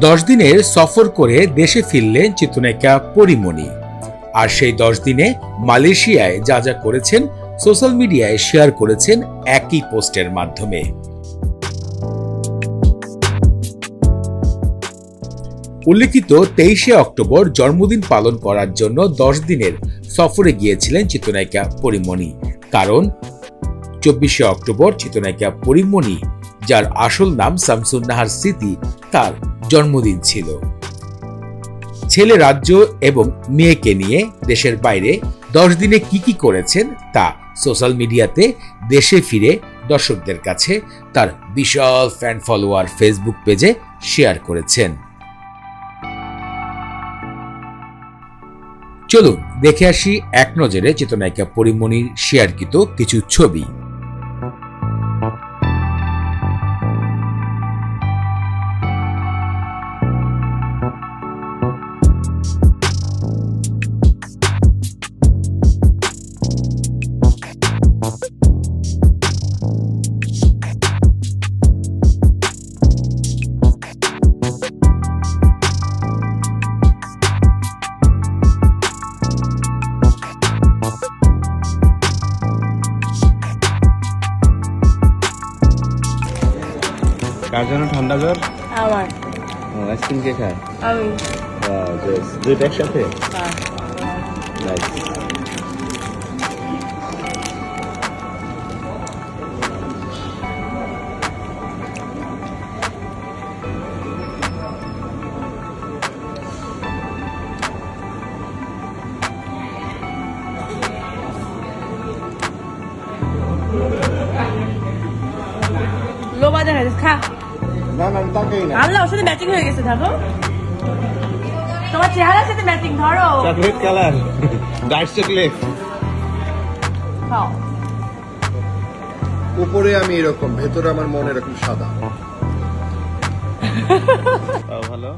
10 দিনের সফর করে দেশে ফিরলেন চিত্রনায়িকা পরীমণি। আর সেই 10 দিনে মালয়েশিয়ায় যা যা করেছেন সোশ্যাল মিডিয়ায় শেয়ার করেছেন একই পোস্টের মাধ্যমে। উল্লেখিত 23শে অক্টোবর জন্মদিন পালন করার জন্য 10 দিনের সফরে গিয়েছিলেন চিত্রনায়িকা পরীমণি। কারণ 24শে অক্টোবর চিত্রনায়িকা পরীমণি, যার আসল নাম শামসুন নাহার স্মৃতি, তার জন্মদিন ছিল। ছেলে রাজ্য এবং মেয়েকে নিয়ে দেশের বাইরে 10 দিনে কি করেছেন তা সোশ্যাল মিডিয়াতে দেশে ফিরে দর্শকদের কাছে তার বিশাল ফ্যান ফলোয়ার ফেসবুক পেজে শেয়ার করেছেন। চলুন দেখে আসি এক নজরে চিত্রনায়িকা পরীমণির শেয়ারকৃত কিছু ছবি। কার জন্য ঠান্ডা জ্বর? আমার। আইসক্রিম কে খায়? আমি। দুইটা একসাথে? হ্যাঁ। নাইস। লোবা দেখা যাচ্ছে, খা। না না তাকাই না। আল্লাহ, ওর সাথে ম্যাচিং হয়ে গেছে, ধরো। তোমার চেহারার সাথে ম্যাচিং, ধরো। Chocolate colour, dark chocolate. খাও। উপরে আমি এরকম, ভেতরে আমার মন এরকম সাদা। ভালো।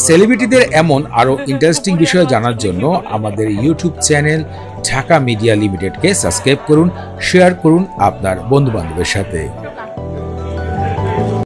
সেলিব্রিটিদের এমন আরো ইন্টারেস্টিং বিষয় জানার জন্য আমাদের ইউটিউব চ্যানেল ঢাকা মিডিয়া লিমিটেডকে সাবস্ক্রাইব করুন, শেয়ার করুন আপনার বন্ধু বান্ধবের সাথে।